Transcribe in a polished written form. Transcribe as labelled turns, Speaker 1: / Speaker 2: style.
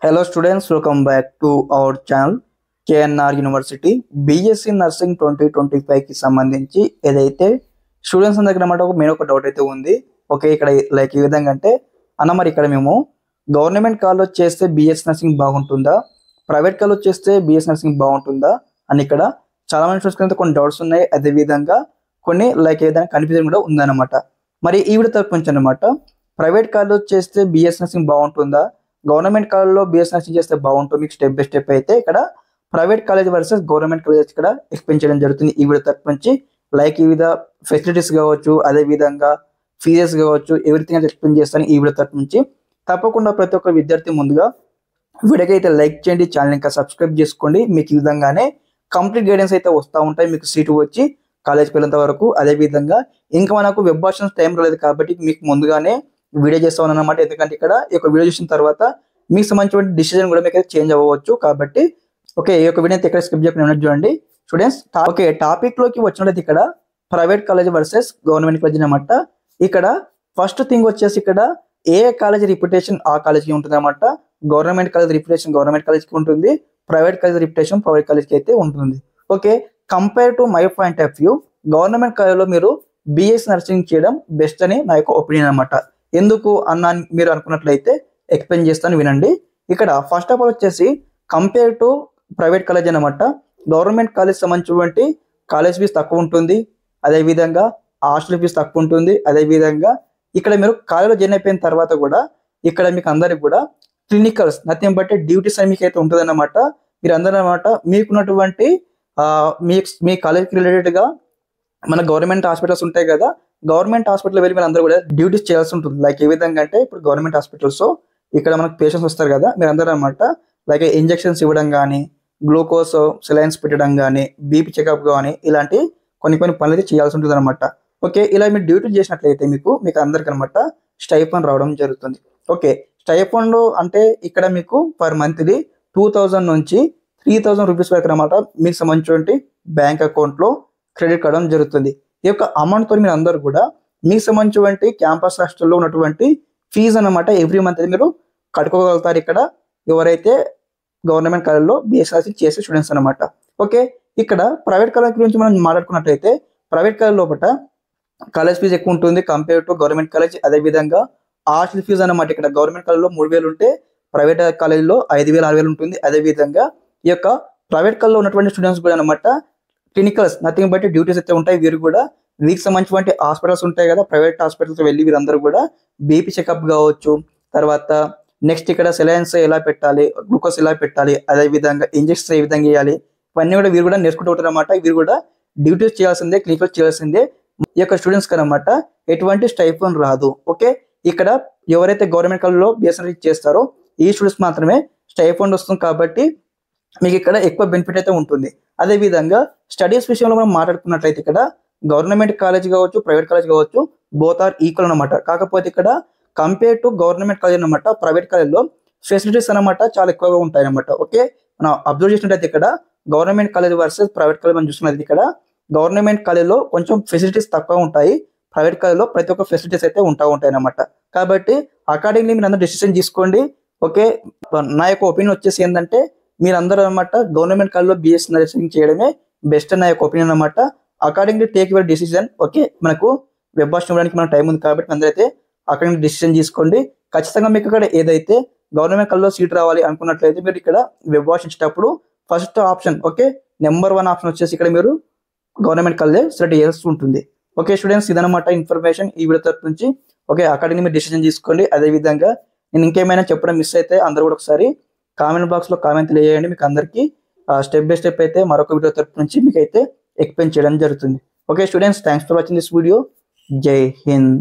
Speaker 1: Hello students, welcome back to our channel KNR University BSc Nursing 2025 కి సంబంధించి ఏదైతే students దగ్గర మాట ఒక మెయిన్ ఒక డౌట్ అయితే ఉంది. ఓకే, ఇక్కడ లైక్ ఈ విధంగా అంటే అన్న మరి ఇక్కడ మేము గవర్నమెంట్ కాలేజ్ చేస్తే బిఎస్ నర్సింగ్ బాగుంటుందా, ప్రైవేట్ కాలేజ్ చేస్తే బిఎస్ నర్సింగ్ బాగుంటుందా అని ఇక్కడ చాలా మంది స్టూడెంట్స్ కొన్ని డౌట్స్ ఉన్నాయి. అదే విధంగా కొన్ని లైక్ ఏదైనా కన్ఫ్యూజన్ కూడా ఉందన్నమాట. మరి ఈ వీడియో తరపు నుంచి అనమాట ప్రైవేట్ కాలేజ్ చేస్తే బిఎస్ నర్సింగ్ బాగుంటుందా, గవర్నమెంట్ కాలేజ్లో బిఎస్ నర్సింగ్ చేస్తే బాగుంటుంది, మీకు స్టెప్ బై స్టెప్ అయితే ఇక్కడ private college versus government college ఇక్కడ ఎక్స్ప్లెయిన్ చేయడం జరుగుతుంది. ఈ వీడియో తరపు నుంచి లైక్ ఈ విధ ఫెసిలిటీస్ కావచ్చు, అదే విధంగా ఫీజెస్ కావచ్చు, ఎవ్రీథింగ్ అయితే ఎక్స్ప్లెయిన్ చేస్తాను ఈ వీడియో తరపు నుంచి. తప్పకుండా ప్రతి ఒక్క విద్యార్థి ముందుగా వీడియోకి అయితే లైక్ చేయండి, ఛానల్ ఇంకా సబ్స్క్రైబ్ చేసుకోండి. మీకు ఈ విధంగానే కంప్లీట్ గైడెన్స్ అయితే వస్తూ ఉంటాయి మీకు సీటు వచ్చి కాలేజ్కి వెళ్ళేంత వరకు. అదే విధంగా ఇంకా మనకు వెబ్ ఆప్షన్స్ టైం రాలేదు కాబట్టి మీకు ముందుగానే వీడియో చేస్తాను అన్నమాట. ఎందుకంటే ఇక్కడ ఈ యొక్క వీడియో చూసిన తర్వాత మీకు సంబంధించిన డిసిజన్ కూడా మీకు చేంజ్ అవ్వచ్చు కాబట్టి ఓకే, ఈ యొక్క వీడియో అయితే ఇక్కడ స్కిప్ చేయకుండా చూడండి స్టూడెంట్స్. ఓకే, టాపిక్ లోకి వచ్చినట్లయితే ఇక్కడ private college versus government college అనమాట. ఇక్కడ ఫస్ట్ థింగ్ వచ్చేసి ఇక్కడ ఏ కాలేజ్ రిప్యుటేషన్ ఆ కాలేజ్కి ఉంటుంది అనమాట. గవర్నమెంట్ కాలేజ్ రిప్యుటేషన్ గవర్నమెంట్ కాలేజ్కి ఉంటుంది, ప్రైవేట్ కాలేజ్ రిప్యుటేషన్ ప్రైవేట్ కాలేజ్కి అయితే ఉంటుంది. Okay, compare to my point of view government కాలేజ్లో మీరు బిఎస్ నర్సింగ్ చేయడం బెస్ట్ అని నా యొక్క ఒపీనియన్ అనమాట. ఎందుకు అన్న మీరు అనుకున్నట్లయితే ఎక్స్ప్లెయిన్ చేస్తాను వినండి. ఇక్కడ ఫస్ట్ ఆఫ్ ఆల్ వచ్చేసి కంపేర్ టు ప్రైవేట్ కాలేజ్ అనమాట. గవర్నమెంట్ కాలేజ్ సంబంధించినటువంటి కాలేజ్ ఫీజు తక్కువ ఉంటుంది, అదేవిధంగా హాస్టల్ ఫీజు తక్కువ ఉంటుంది. అదేవిధంగా ఇక్కడ మీరు కాలేజ్లో జాయిన్ అయిపోయిన తర్వాత కూడా ఇక్కడ మీకు అందరికి కూడా క్లినికల్స్ నథింగ్ బట్ డ్యూటీస్ అని మీకు అయితే ఉంటుంది అన్నమాట. మీరు అందరూ అనమాట మీకున్నటువంటి మీ కాలేజ్కి రిలేటెడ్గా మన గవర్నమెంట్ హాస్పిటల్స్ ఉంటాయి కదా, గవర్నమెంట్ హాస్పిటల్ వెళ్ళి మీరు అందరూ కూడా డ్యూటీస్ చేయాల్సి ఉంటుంది. లైక్ ఏ విధంగా అంటే ఇప్పుడు గవర్నమెంట్ హాస్పిటల్స్ ఇక్కడ మనకు పేషెంట్స్ వస్తారు కదా, మీరు అందరూ అనమాట లైక్ ఇంజెక్షన్స్ ఇవ్వడం కానీ, గ్లూకోజ్ సెలైన్స్ పెట్టడం కానీ, బీపీ చెకప్ కానీ ఇలాంటి కొన్ని పనులు అయితే చేయాల్సి ఉంటుంది అనమాట. ఓకే, ఇలా మీరు డ్యూటీ చేసినట్లయితే మీకు అందరికి అనమాట స్టైఫండ్ రావడం జరుగుతుంది. ఓకే, స్టైఫండ్ అంటే ఇక్కడ మీకు పర్ మంత్లీ 2000 నుంచి 3000 రూపీస్ వరకు అనమాట మీకు సంబంధించినటువంటి బ్యాంక్ అకౌంట్లో క్రెడిట్ కావడం జరుగుతుంది. ఈ యొక్క అమౌంట్తో మీరు అందరూ కూడా మీకు సంబంధించినటువంటి క్యాంపస్ హాస్టల్లో ఉన్నటువంటి ఫీజు అనమాట ఎవ్రీ మంత్ మీరు కట్టుకోగలుగుతారు ఇక్కడ ఎవరైతే గవర్నమెంట్ కాలేజ్లో బిఎస్ఆర్సీ చేసే స్టూడెంట్స్ అనమాట. ఓకే, ఇక్కడ ప్రైవేట్ కాలేజ్ గురించి మనం మాట్లాడుకున్నట్లయితే ప్రైవేట్ కాలేజ్ లోపల కాలేజ్ ఫీజు ఎక్కువ ఉంటుంది కంపేర్ టు గవర్నమెంట్ కాలేజ్. అదేవిధంగా హాస్టల్ ఫీజు అనమాట ఇక్కడ గవర్నమెంట్ కాలేజ్లో 3000 ఉంటే ప్రైవేట్ కాలేజ్లో 5000 6000 ఉంటుంది. అదేవిధంగా ఈ యొక్క ప్రైవేట్ కాలేజ్లో ఉన్నటువంటి స్టూడెంట్స్ కూడా అనమాట క్లినికల్స్ నథింగ్ బట్ డ్యూటీస్ అయితే ఉంటాయి. వీరు కూడా వీరికి సంబంధించినటువంటి హాస్పిటల్స్ ఉంటాయి కదా, ప్రైవేట్ హాస్పిటల్స్ వెళ్ళి వీరందరూ కూడా బీపీ చెకప్ కావచ్చు, తర్వాత నెక్స్ట్ ఇక్కడ సెలైన్స్ ఎలా పెట్టాలి, గ్లూకోజ్ ఎలా పెట్టాలి, అదేవిధంగా ఇంజెక్షన్ ఏ విధంగా చేయాలి, ఇవన్నీ కూడా వీరు కూడా నేర్చుకుంటూ ఉంటారు అనమాట. వీరు కూడా డ్యూటీస్ చేయాల్సిందే, క్లినికల్ చేయాల్సిందే. ఈ యొక్క స్టూడెంట్స్కి అనమాట ఎటువంటి స్టైఫండ్ రాదు. ఓకే, ఇక్కడ ఎవరైతే గవర్నమెంట్ కాలేజ్లో బిఎస్ఎన్ఎల్ చేస్తారో ఈ స్టూడెంట్స్ మాత్రమే స్టైఫండ్ వస్తుంది కాబట్టి మీకు ఇక్కడ ఎక్కువ బెనిఫిట్ అయితే ఉంటుంది. అదేవిధంగా స్టడీస్ విషయంలో మనం మాట్లాడుకున్నట్లయితే ఇక్కడ గవర్నమెంట్ కాలేజ్ కావచ్చు, ప్రైవేట్ కాలేజ్ కావచ్చు, బోత్ ఆర్ ఈక్వల్ అనమాట. కాకపోతే ఇక్కడ కంపేర్ టు గవర్నమెంట్ కాలేజ్ అనమాట ప్రైవేట్ కాలేజ్లో ఫెసిలిటీస్ అనమాట చాలా ఎక్కువగా ఉంటాయి అనమాట. ఓకే, మనం అబ్జర్వ్ చేసినట్టయితే ఇక్కడ government college versus private college మనం చూస్తున్నది ఇక్కడ గవర్నమెంట్ కాలేజ్లో కొంచెం ఫెసిలిటీస్ తక్కువ ఉంటాయి, ప్రైవేట్ కాలేజ్లో ప్రతి ఒక్క ఫెసిలిటీస్ అయితే ఉంటాయి అనమాట. కాబట్టి అకార్డింగ్లీ మీరు అందరూ డెసిషన్ తీసుకోండి. ఓకే, నా యొక్క ఒపీనియన్ వచ్చేసి ఏంటంటే మీరందరూ అనమాట గవర్నమెంట్ కాలేజ్లో బిఎస్ నర్సింగ్ చేయడమే బెస్ట్ అని నా యొక్క ఒపీనియన్ అనమాట. Accordingly take your decision. Okay, మనకు వెబ్ ఆప్షన్ ఇవ్వడానికి మనకు టైం ఉంది కాబట్టి అందరైతే అకార్డింగ్ డిసిజన్ తీసుకోండి. ఖచ్చితంగా మీకు ఇక్కడ ఏదైతే గవర్నమెంట్ కాలేజ్లో సీట్ రావాలి అనుకున్నట్లయితే మీరు ఇక్కడ వెబ్ ఆప్షన్ ఇచ్చేటప్పుడు first option okay number 1 option వచ్చేసి ఇక్కడ మీరు గవర్నమెంట్ కాలేజ్ సెలెక్ట్ చేయాల్సి ఉంటుంది. ఓకే స్టూడెంట్స్, ఇదనమాట ఇన్ఫర్మేషన్ ఈ వీడియో తరపు నుంచి. ఓకే, అకార్డింగ్ మీరు డిసిజన్ తీసుకోండి. అదేవిధంగా నేను ఇంకేమైనా చెప్పడం మిస్ అయితే అందరూ కూడా ఒకసారి కామెంట్ బాక్స్లో కామెంట్ తెలియజేయండి. మీకు అందరికీ స్టెప్ బై స్టెప్ అయితే మరొక వీడియో తరపు నుంచి మీకు అయితే ఎక్స్ప్లెయిన్ చేయడం జరుగుతుంది. Okay students, thanks for watching this video. జై హింద్.